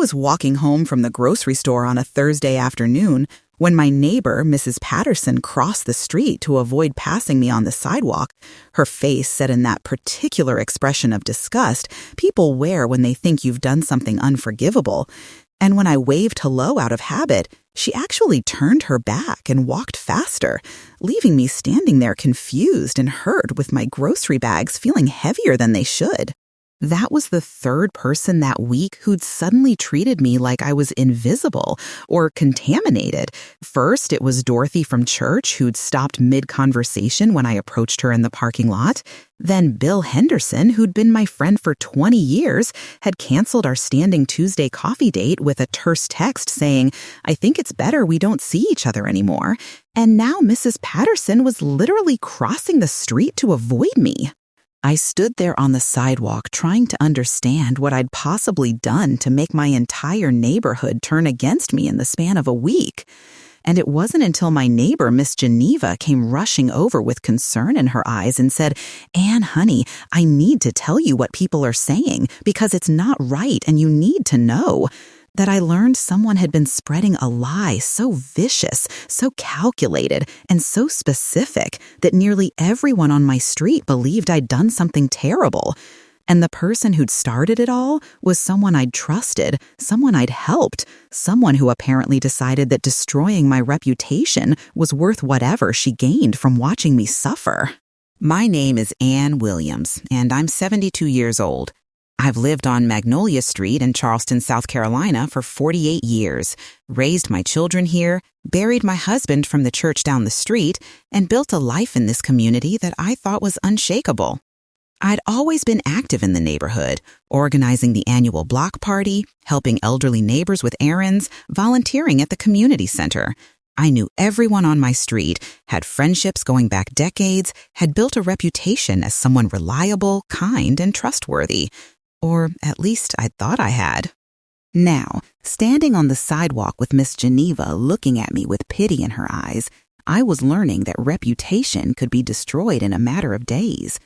was walking home from the grocery store on a Thursday afternoon when my neighbor, Mrs. Patterson, crossed the street to avoid passing me on the sidewalk. Her face set in that particular expression of disgust people wear when they think you've done something unforgivable. And when I waved hello out of habit, she actually turned her back and walked faster, leaving me standing there confused and hurt with my grocery bags feeling heavier than they should. That was the third person that week who'd suddenly treated me like I was invisible or contaminated. First, it was Dorothy from church who'd stopped mid-conversation when I approached her in the parking lot. Then Bill Henderson, who'd been my friend for 20 years, had canceled our standing Tuesday coffee date with a terse text saying, "I think it's better we don't see each other anymore." And now Mrs. Patterson was literally crossing the street to avoid me. I stood there on the sidewalk trying to understand what I'd possibly done to make my entire neighborhood turn against me in the span of a week. And it wasn't until my neighbor, Miss Geneva, came rushing over with concern in her eyes and said, "Anne, honey, I need to tell you what people are saying because it's not right and you need to know," that I learned someone had been spreading a lie so vicious, so calculated, and so specific that nearly everyone on my street believed I'd done something terrible. And the person who'd started it all was someone I'd trusted, someone I'd helped, someone who apparently decided that destroying my reputation was worth whatever she gained from watching me suffer. My name is Anne Williams, and I'm 72 years old. I've lived on Magnolia Street in Charleston, South Carolina for 48 years, raised my children here, buried my husband from the church down the street, and built a life in this community that I thought was unshakable. I'd always been active in the neighborhood, organizing the annual block party, helping elderly neighbors with errands, volunteering at the community center. I knew everyone on my street, had friendships going back decades, had built a reputation as someone reliable, kind, and trustworthy. Or at least I thought I had. Now, standing on the sidewalk with Miss Geneva looking at me with pity in her eyes, I was learning that reputation could be destroyed in a matter of days.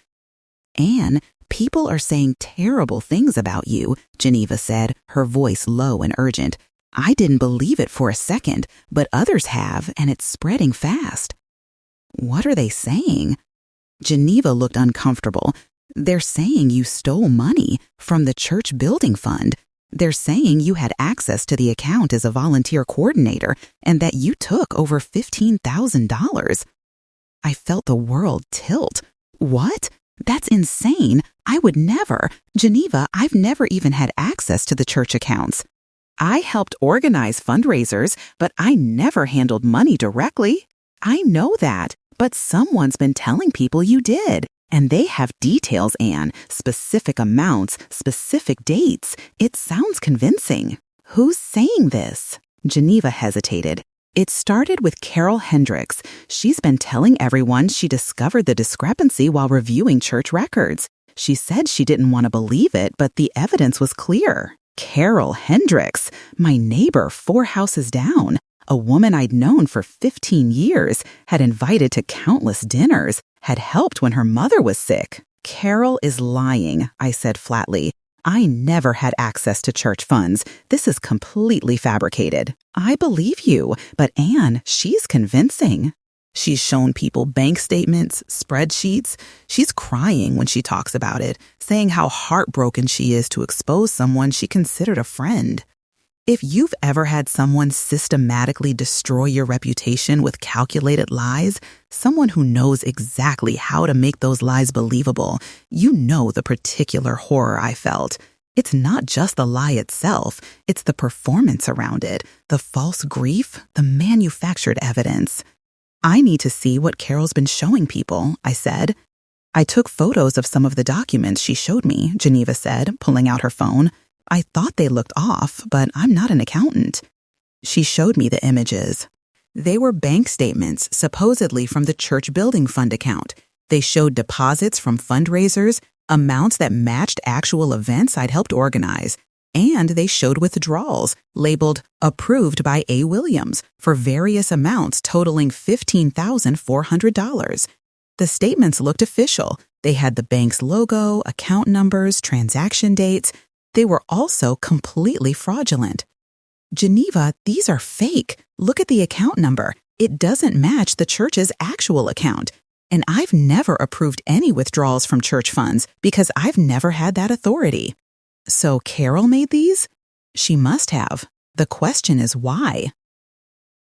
"Anne, people are saying terrible things about you," Geneva said, her voice low and urgent. "I didn't believe it for a second, but others have, and it's spreading fast." "What are they saying?" Geneva looked uncomfortable. "They're saying you stole money from the church building fund. They're saying you had access to the account as a volunteer coordinator and that you took over $15,000. I felt the world tilt. "What? That's insane. I would never. Geneva, I've never even had access to the church accounts. I helped organize fundraisers, but I never handled money directly." "I know that, but someone's been telling people you did. And they have details, Anne, specific amounts, specific dates. It sounds convincing." "Who's saying this?" Geneva hesitated. "It started with Carol Hendricks. She's been telling everyone she discovered the discrepancy while reviewing church records. She said she didn't want to believe it, but the evidence was clear." Carol Hendricks, my neighbor 4 houses down, a woman I'd known for 15 years, had invited to countless dinners, had helped when her mother was sick. "Carol is lying," I said flatly. "I never had access to church funds. This is completely fabricated." "I believe you, but Anne, she's convincing. She's shown people bank statements, spreadsheets. She's crying when she talks about it, saying how heartbroken she is to expose someone she considered a friend." If you've ever had someone systematically destroy your reputation with calculated lies, someone who knows exactly how to make those lies believable, you know the particular horror I felt. It's not just the lie itself, it's the performance around it, the false grief, the manufactured evidence. "I need to see what Carol's been showing people," I said. "I took photos of some of the documents she showed me," Geneva said, pulling out her phone. "I thought they looked off, but I'm not an accountant." She showed me the images. They were bank statements, supposedly from the church building fund account. They showed deposits from fundraisers, amounts that matched actual events I'd helped organize, and they showed withdrawals labeled "Approved by A. Williams" for various amounts totaling $15,400. The statements looked official. They had the bank's logo, account numbers, transaction dates. They were also completely fraudulent. Geneva, these are fake. Look at the account number. It doesn't match the church's actual account. And I've never approved any withdrawals from church funds because I've never had that authority. So Carol made these? She must have. The question is why?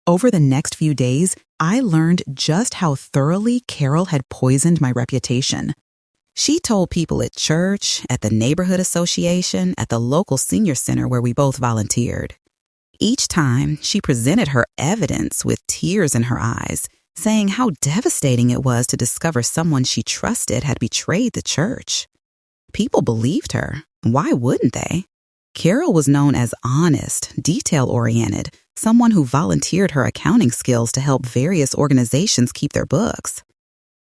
Over the next few days, I learned just how thoroughly Carol had poisoned my reputation. She told people at church, at the neighborhood association, at the local senior center where we both volunteered. Each time, she presented her evidence with tears in her eyes, saying how devastating it was to discover someone she trusted had betrayed the church. People believed her. Why wouldn't they? Carol was known as honest, detail-oriented, someone who volunteered her accounting skills to help various organizations keep their books.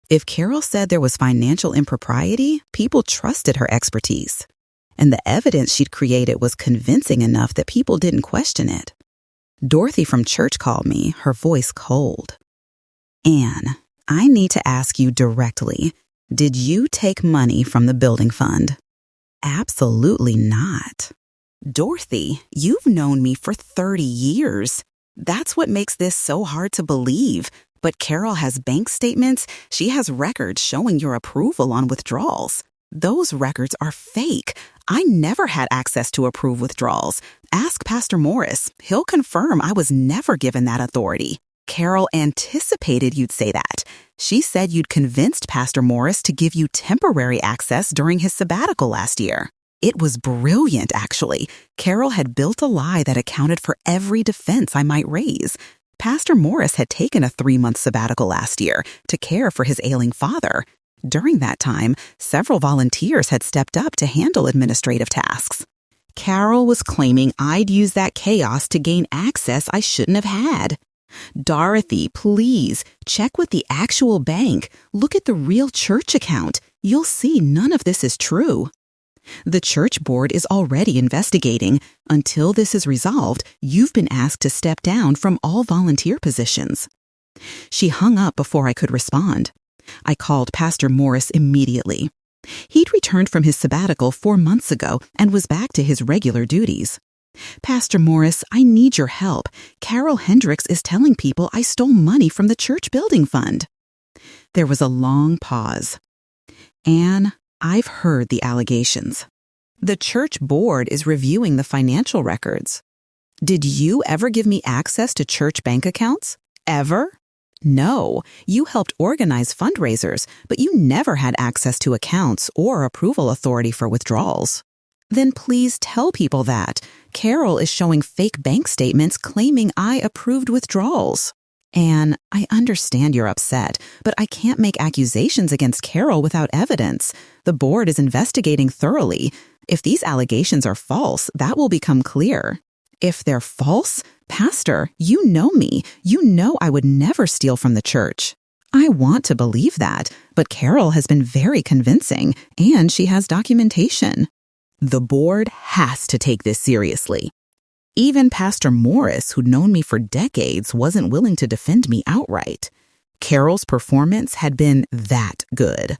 If Carol said there was financial impropriety, people trusted her expertise. And the evidence she'd created was convincing enough that people didn't question it. Dorothy from church called me, her voice cold. Anne, I need to ask you directly, did you take money from the building fund? Absolutely not. Dorothy, you've known me for 30 years. That's what makes this so hard to believe. But Carol has bank statements. She has records showing your approval on withdrawals. Those records are fake. I never had access to approve withdrawals. Ask Pastor Morris. He'll confirm I was never given that authority. Carol anticipated you'd say that. She said you'd convinced Pastor Morris to give you temporary access during his sabbatical last year. It was brilliant, actually. Carol had built a lie that accounted for every defense I might raise. Pastor Morris had taken a 3-month sabbatical last year to care for his ailing father. During that time, several volunteers had stepped up to handle administrative tasks. Carol was claiming I'd used that chaos to gain access I shouldn't have had. Dorothy, please, check with the actual bank. Look at the real church account. You'll see none of this is true. The church board is already investigating. Until this is resolved, you've been asked to step down from all volunteer positions. She hung up before I could respond. I called Pastor Morris immediately. He'd returned from his sabbatical 4 months ago and was back to his regular duties. Pastor Morris, I need your help. Carol Hendricks is telling people I stole money from the church building fund. There was a long pause. Anne, I've heard the allegations. The church board is reviewing the financial records. Did you ever give me access to church bank accounts? Ever? No, you helped organize fundraisers, but you never had access to accounts or approval authority for withdrawals. Then please tell people that. Carol is showing fake bank statements claiming I approved withdrawals. Anne, I understand you're upset, but I can't make accusations against Carol without evidence. The board is investigating thoroughly. If these allegations are false, that will become clear. If they're false, Pastor, you know me. You know I would never steal from the church. I want to believe that, but Carol has been very convincing, and she has documentation. The board has to take this seriously. Even Pastor Morris, who'd known me for decades, wasn't willing to defend me outright. Carol's performance had been that good.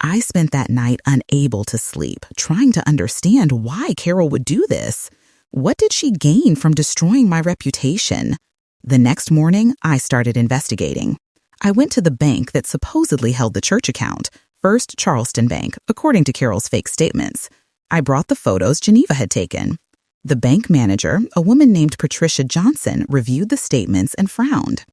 I spent that night unable to sleep, trying to understand why Carol would do this. What did she gain from destroying my reputation? The next morning, I started investigating. I went to the bank that supposedly held the church account, First Charleston Bank, according to Carol's fake statements. I brought the photos Geneva had taken. The bank manager, a woman named Patricia Johnson, reviewed the statements and frowned.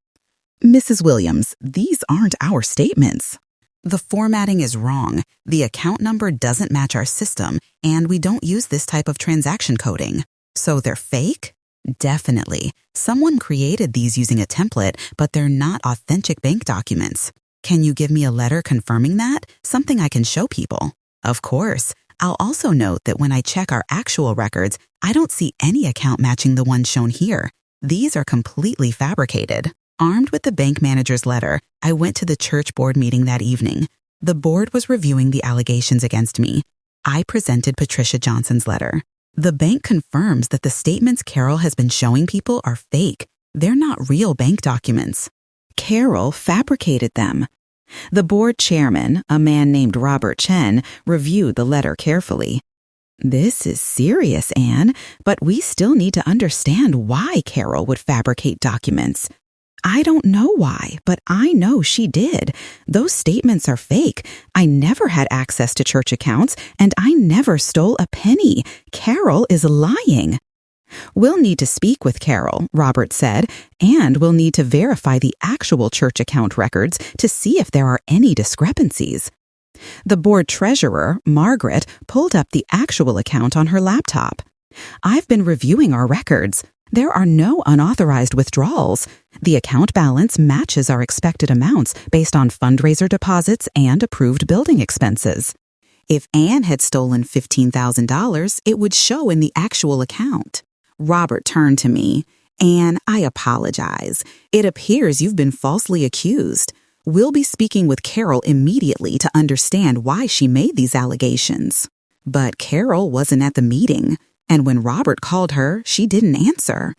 Mrs. Williams, these aren't our statements. The formatting is wrong. The account number doesn't match our system, and we don't use this type of transaction coding. So they're fake? Definitely. Someone created these using a template, but they're not authentic bank documents. Can you give me a letter confirming that? Something I can show people. Of course. I'll also note that when I check our actual records, I don't see any account matching the one shown here. These are completely fabricated. Armed with the bank manager's letter, I went to the church board meeting that evening. The board was reviewing the allegations against me. I presented Patricia Johnson's letter. The bank confirms that the statements Carol has been showing people are fake. They're not real bank documents. Carol fabricated them. The board chairman, a man named Robert Chen, reviewed the letter carefully. This is serious, Anne, but we still need to understand why Carol would fabricate documents. I don't know why, but I know she did. Those statements are fake. I never had access to church accounts, and I never stole a penny. Carol is lying. We'll need to speak with Carol, Robert said, and we'll need to verify the actual church account records to see if there are any discrepancies. The board treasurer, Margaret, pulled up the actual account on her laptop. I've been reviewing our records. There are no unauthorized withdrawals. The account balance matches our expected amounts based on fundraiser deposits and approved building expenses. If Anne had stolen $15,000, it would show in the actual account. Robert turned to me. Anne, I apologize. It appears you've been falsely accused. We'll be speaking with Carol immediately to understand why she made these allegations. But Carol wasn't at the meeting, and when Robert called her, she didn't answer.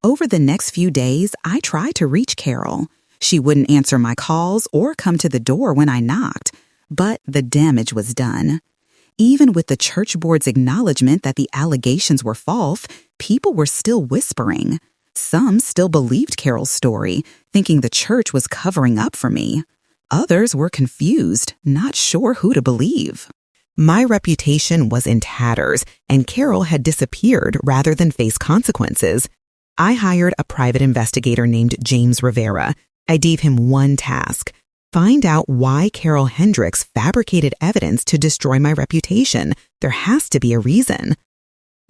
Over the next few days, I tried to reach Carol. She wouldn't answer my calls or come to the door when I knocked, but the damage was done. Even with the church board's acknowledgement that the allegations were false, people were still whispering. Some still believed Carol's story, thinking the church was covering up for me. Others were confused, not sure who to believe. My reputation was in tatters, and Carol had disappeared rather than face consequences. I hired a private investigator named James Rivera. I gave him one task: find out why Carol Hendricks fabricated evidence to destroy my reputation. There has to be a reason.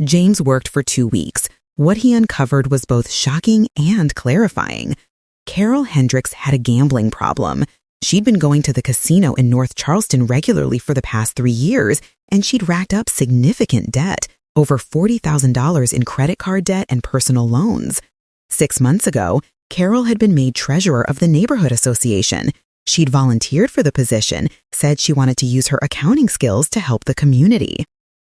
James worked for 2 weeks. What he uncovered was both shocking and clarifying. Carol Hendricks had a gambling problem. She'd been going to the casino in North Charleston regularly for the past 3 years, and she'd racked up significant debt, over $40,000 in credit card debt and personal loans. 6 months ago, Carol had been made treasurer of the neighborhood association. She'd volunteered for the position, said she wanted to use her accounting skills to help the community.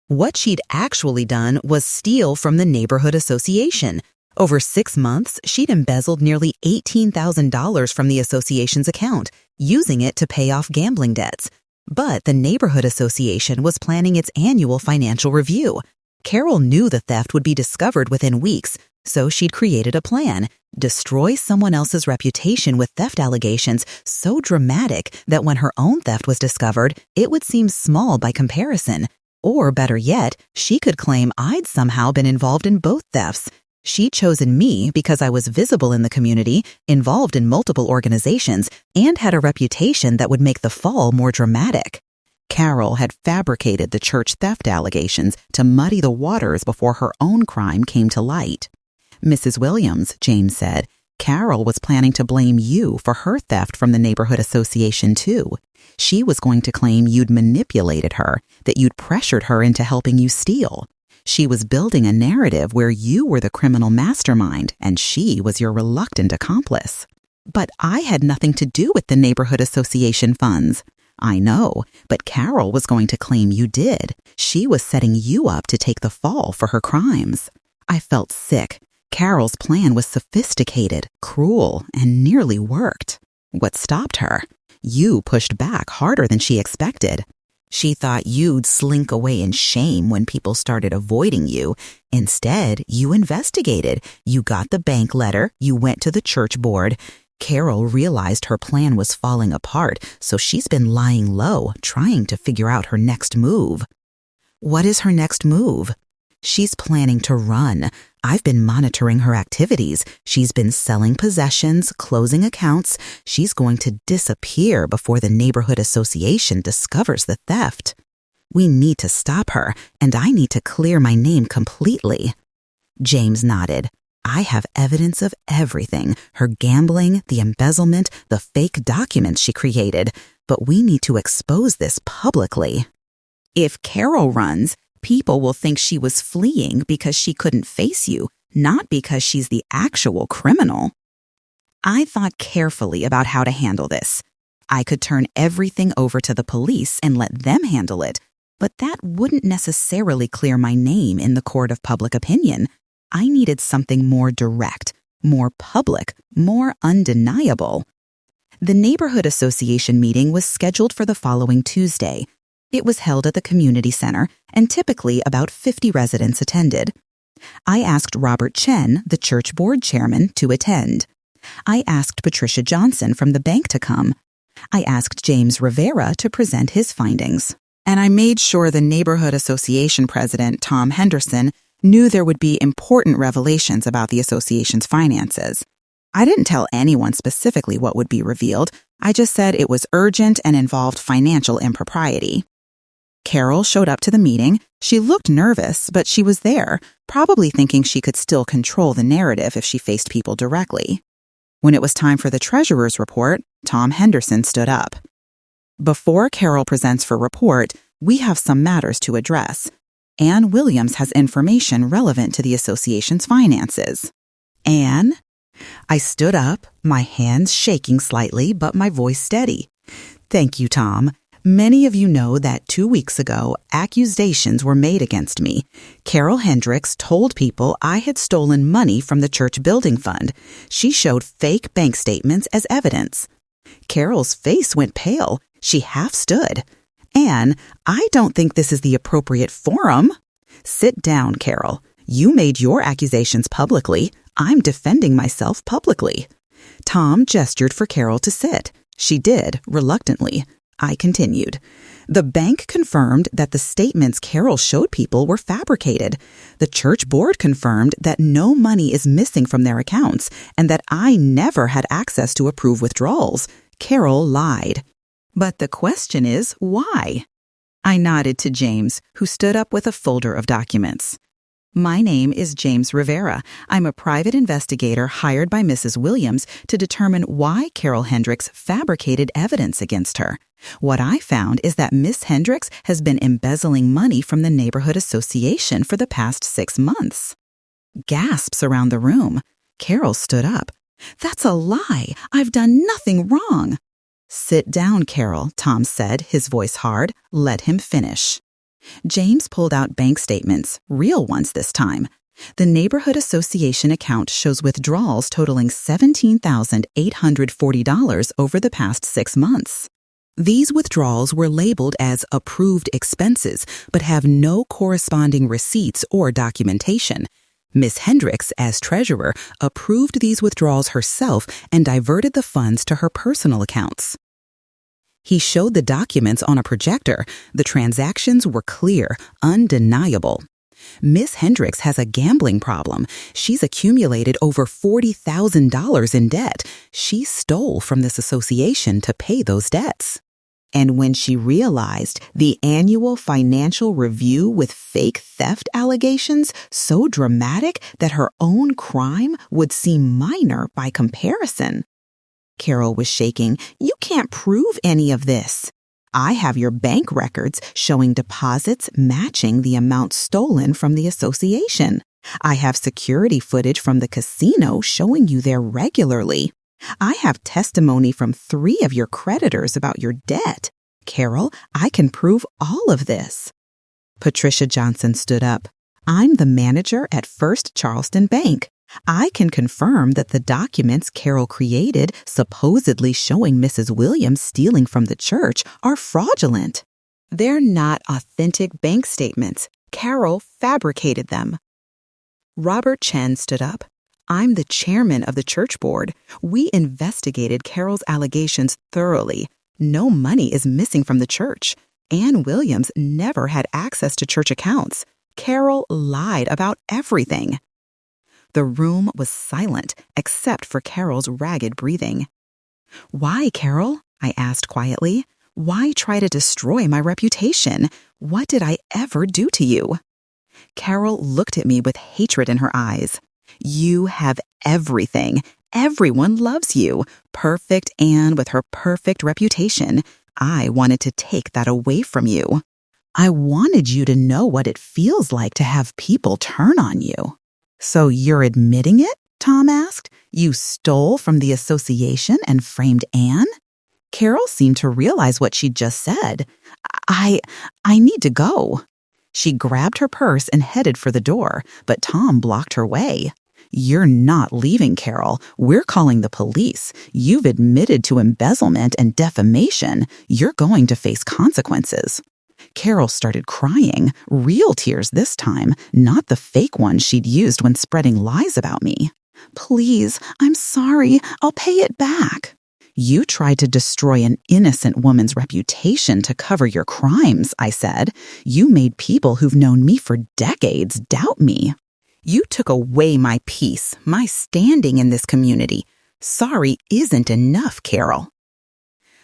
What she'd actually done was steal from the neighborhood association. Over 6 months, she'd embezzled nearly $18,000 from the association's account, using it to pay off gambling debts. But the neighborhood association was planning its annual financial review. Carol knew the theft would be discovered within weeks, so she'd created a plan: destroy someone else's reputation with theft allegations so dramatic that when her own theft was discovered, it would seem small by comparison. Or better yet, she could claim I'd somehow been involved in both thefts. She'd chosen me because I was visible in the community, involved in multiple organizations, and had a reputation that would make the fall more dramatic. Carol had fabricated the church theft allegations to muddy the waters before her own crime came to light. Mrs. Williams, James said, Carol was planning to blame you for her theft from the neighborhood association too. She was going to claim you'd manipulated her, that you'd pressured her into helping you steal. She was building a narrative where you were the criminal mastermind and she was your reluctant accomplice. But I had nothing to do with the neighborhood association funds. I know, but Carol was going to claim you did. She was setting you up to take the fall for her crimes. I felt sick. Carol's plan was sophisticated, cruel, and nearly worked. What stopped her? You pushed back harder than she expected. She thought you'd slink away in shame when people started avoiding you. Instead, you investigated. You got the bank letter. You went to the church board. Carol realized her plan was falling apart, so she's been lying low, trying to figure out her next move. What is her next move? She's planning to run. I've been monitoring her activities. She's been selling possessions, closing accounts. She's going to disappear before the neighborhood association discovers the theft. We need to stop her, and I need to clear my name completely. James nodded. I have evidence of everything: her gambling, the embezzlement, the fake documents she created. But we need to expose this publicly. If Carol runs, people will think she was fleeing because she couldn't face you, not because she's the actual criminal. I thought carefully about how to handle this. I could turn everything over to the police and let them handle it, but that wouldn't necessarily clear my name in the court of public opinion. I needed something more direct, more public, more undeniable. The neighborhood association meeting was scheduled for the following Tuesday. It was held at the community center, and typically about 50 residents attended. I asked Robert Chen, the church board chairman, to attend. I asked Patricia Johnson from the bank to come. I asked James Rivera to present his findings. And I made sure the neighborhood association president, Tom Henderson, knew there would be important revelations about the association's finances. I didn't tell anyone specifically what would be revealed. I just said it was urgent and involved financial impropriety. Carol showed up to the meeting. She looked nervous, but she was there, probably thinking she could still control the narrative if she faced people directly. When it was time for the treasurer's report, Tom Henderson stood up. Before Carol presents for report, we have some matters to address. Ann Williams has information relevant to the association's finances. Ann? I stood up, my hands shaking slightly, but my voice steady. Thank you, Tom. Many of you know that 2 weeks ago, accusations were made against me. Carol Hendricks told people I had stolen money from the church building fund. She showed fake bank statements as evidence. Carol's face went pale. She half stood. Ann, I don't think this is the appropriate forum. Sit down, Carol. You made your accusations publicly. I'm defending myself publicly. Tom gestured for Carol to sit. She did, reluctantly. I continued. The bank confirmed that the statements Carol showed people were fabricated. The church board confirmed that no money is missing from their accounts and that I never had access to approve withdrawals. Carol lied. But the question is, why? I nodded to James, who stood up with a folder of documents. My name is James Rivera. I'm a private investigator hired by Mrs. Williams to determine why Carol Hendricks fabricated evidence against her. What I found is that Miss Hendricks has been embezzling money from the neighborhood association for the past 6 months. Gasps around the room. Carol stood up. That's a lie. I've done nothing wrong. Sit down, Carol, Tom said, his voice hard. Let him finish. James pulled out bank statements, real ones this time. The neighborhood association account shows withdrawals totaling $17,840 over the past 6 months. These withdrawals were labeled as approved expenses, but have no corresponding receipts or documentation. Miss Hendricks, as treasurer, approved these withdrawals herself and diverted the funds to her personal accounts. He showed the documents on a projector. The transactions were clear, undeniable. Miss Hendricks has a gambling problem. She's accumulated over $40,000 in debt. She stole from this association to pay those debts. And when she realized the annual financial review with fake theft allegations so dramatic that her own crime would seem minor by comparison. Carol was shaking. You can't prove any of this. I have your bank records showing deposits matching the amount stolen from the association. I have security footage from the casino showing you there regularly. I have testimony from 3 of your creditors about your debt. Carol, I can prove all of this. Patricia Johnson stood up. I'm the manager at First Charleston Bank. I can confirm that the documents Carol created supposedly showing Mrs. Williams stealing from the church are fraudulent. They're not authentic bank statements. Carol fabricated them. Robert Chen stood up. I'm the chairman of the church board. We investigated Carol's allegations thoroughly. No money is missing from the church. Ann Williams never had access to church accounts. Carol lied about everything. The room was silent, except for Carol's ragged breathing. Why, Carol? I asked quietly. Why try to destroy my reputation? What did I ever do to you? Carol looked at me with hatred in her eyes. You have everything. Everyone loves you. Perfect Anne with her perfect reputation. I wanted to take that away from you. I wanted you to know what it feels like to have people turn on you. So you're admitting it? Tom asked. You stole from the association and framed Anne? Carol seemed to realize what she'd just said. I need to go. She grabbed her purse and headed for the door, but Tom blocked her way. You're not leaving, Carol. We're calling the police. You've admitted to embezzlement and defamation. You're going to face consequences. Carol started crying, real tears this time, not the fake ones she'd used when spreading lies about me. "Please, I'm sorry. I'll pay it back." "You tried to destroy an innocent woman's reputation to cover your crimes," I said. "You made people who've known me for decades doubt me. You took away my peace, my standing in this community. Sorry isn't enough, Carol."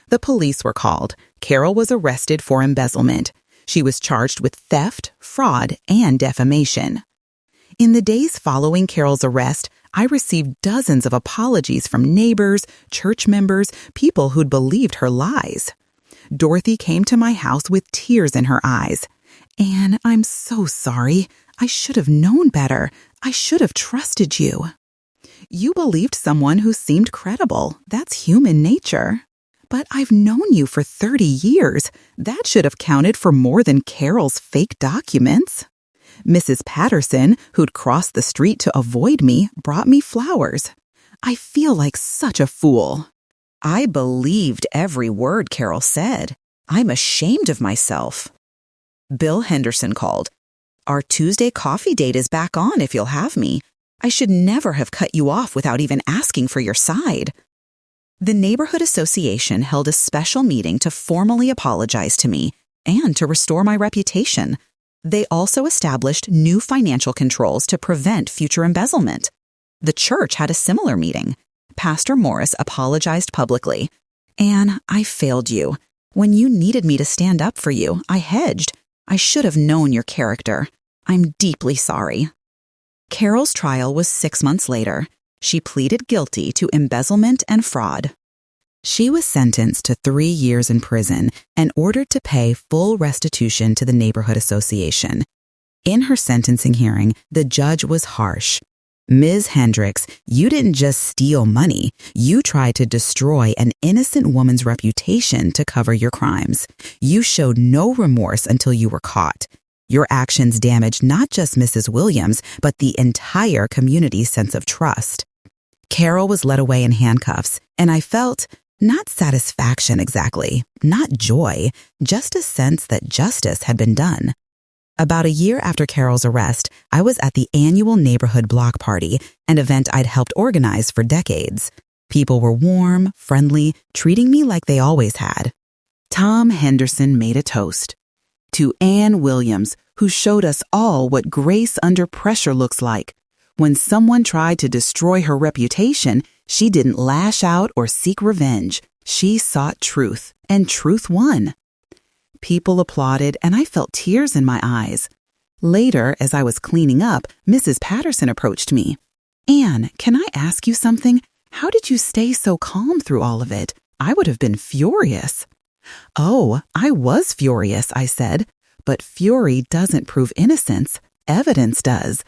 The police were called. Carol was arrested for embezzlement. She was charged with theft, fraud, and defamation. In the days following Carol's arrest, I received dozens of apologies from neighbors, church members, people who'd believed her lies. Dorothy came to my house with tears in her eyes. "Anne, I'm so sorry. I should have known better. I should have trusted you." "You believed someone who seemed credible. That's human nature." "But I've known you for 30 years. That should have counted for more than Carol's fake documents." Mrs. Patterson, who'd crossed the street to avoid me, brought me flowers. "I feel like such a fool." "I believed every word Carol said. I'm ashamed of myself." Bill Henderson called. "Our Tuesday coffee date is back on if you'll have me. I should never have cut you off without even asking for your side." The neighborhood association held a special meeting to formally apologize to me and to restore my reputation. They also established new financial controls to prevent future embezzlement. The church had a similar meeting. Pastor Morris apologized publicly. "Anne, I failed you. When you needed me to stand up for you, I hedged. I should have known your character. I'm deeply sorry." Carol's trial was 6 months later. She pleaded guilty to embezzlement and fraud. She was sentenced to 3 years in prison and ordered to pay full restitution to the neighborhood association. In her sentencing hearing, the judge was harsh. "Ms. Hendricks, you didn't just steal money. You tried to destroy an innocent woman's reputation to cover your crimes. You showed no remorse until you were caught. Your actions damaged not just Mrs. Williams, but the entire community's sense of trust." Carol was led away in handcuffs, and I felt not satisfaction exactly, not joy, just a sense that justice had been done. About a year after Carol's arrest, I was at the annual neighborhood block party, an event I'd helped organize for decades. People were warm, friendly, treating me like they always had. Tom Henderson made a toast. "To Anne Williams, who showed us all what grace under pressure looks like. When someone tried to destroy her reputation, she didn't lash out or seek revenge. She sought truth, and truth won." People applauded, and I felt tears in my eyes. Later, as I was cleaning up, Mrs. Patterson approached me. "Anne, can I ask you something? How did you stay so calm through all of it? I would have been furious." "Oh, I was furious," I said. "But fury doesn't prove innocence. Evidence does.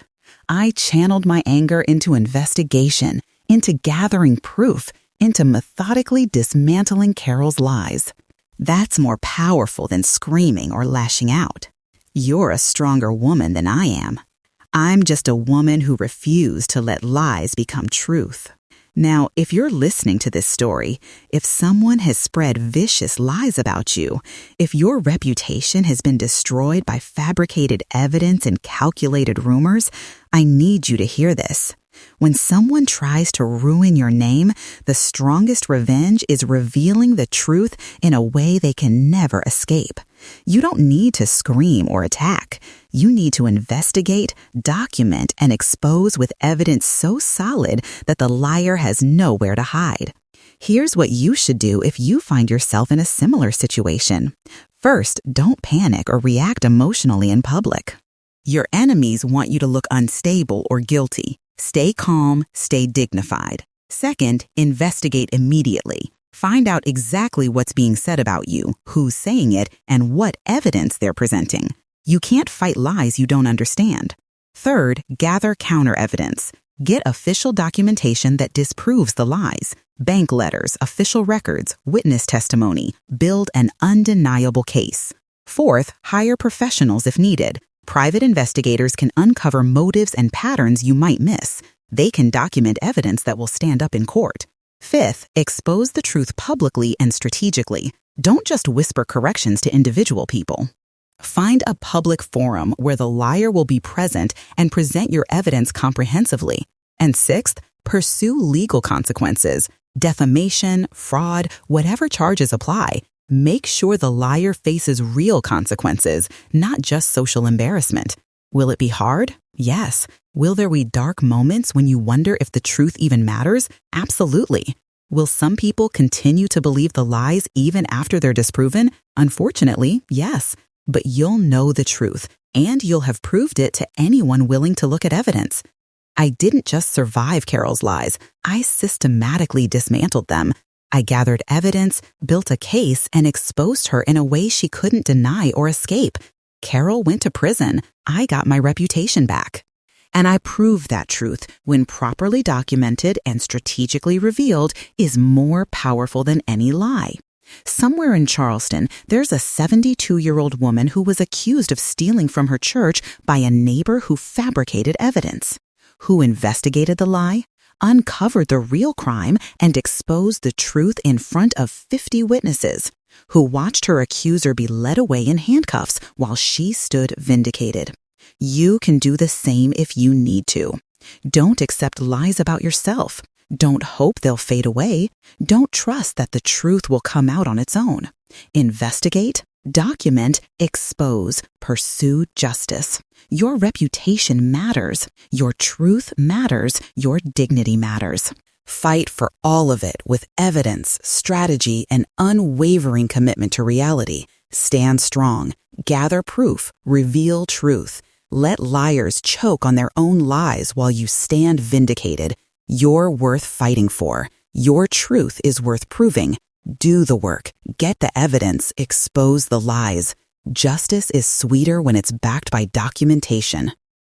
I channeled my anger into investigation, into gathering proof, into methodically dismantling Carol's lies. That's more powerful than screaming or lashing out. You're a stronger woman than I am. I'm just a woman who refused to let lies become truth." Now, if you're listening to this story, if someone has spread vicious lies about you, if your reputation has been destroyed by fabricated evidence and calculated rumors, I need you to hear this. When someone tries to ruin your name, the strongest revenge is revealing the truth in a way they can never escape. You don't need to scream or attack. You need to investigate, document, and expose with evidence so solid that the liar has nowhere to hide. Here's what you should do if you find yourself in a similar situation. First, don't panic or react emotionally in public. Your enemies want you to look unstable or guilty. Stay calm, stay dignified. Second, investigate immediately. Find out exactly what's being said about you, who's saying it, and what evidence they're presenting. You can't fight lies you don't understand. Third, gather counter evidence. Get official documentation that disproves the lies. Bank letters, official records, witness testimony. Build an undeniable case. Fourth, hire professionals if needed. Private investigators can uncover motives and patterns you might miss. They can document evidence that will stand up in court. Fifth, expose the truth publicly and strategically. Don't just whisper corrections to individual people. Find a public forum where the liar will be present and present your evidence comprehensively. And sixth, pursue legal consequences. Defamation, fraud, whatever charges apply. Make sure the liar faces real consequences, not just social embarrassment. Will it be hard? Yes. Will there be dark moments when you wonder if the truth even matters? Absolutely. Will some people continue to believe the lies even after they're disproven? Unfortunately, yes. But you'll know the truth, and you'll have proved it to anyone willing to look at evidence. I didn't just survive Carol's lies. I systematically dismantled them. I gathered evidence, built a case, and exposed her in a way she couldn't deny or escape. Carol went to prison. I got my reputation back. And I proved that truth, when properly documented and strategically revealed, is more powerful than any lie. Somewhere in Charleston, there's a 72-year-old woman who was accused of stealing from her church by a neighbor who fabricated evidence. Who investigated the lie, uncovered the real crime, and exposed the truth in front of 50 witnesses, who watched her accuser be led away in handcuffs while she stood vindicated. You can do the same if you need to. Don't accept lies about yourself. Don't hope they'll fade away. Don't trust that the truth will come out on its own. Investigate, document, expose, pursue justice. Your reputation matters. Your truth matters. Your dignity matters. Fight for all of it with evidence, strategy, and unwavering commitment to reality. Stand strong. Gather proof. Reveal truth. Let liars choke on their own lies while you stand vindicated. You're worth fighting for. Your truth is worth proving. Do the work. Get the evidence. Expose the lies. Justice is sweeter when it's backed by documentation.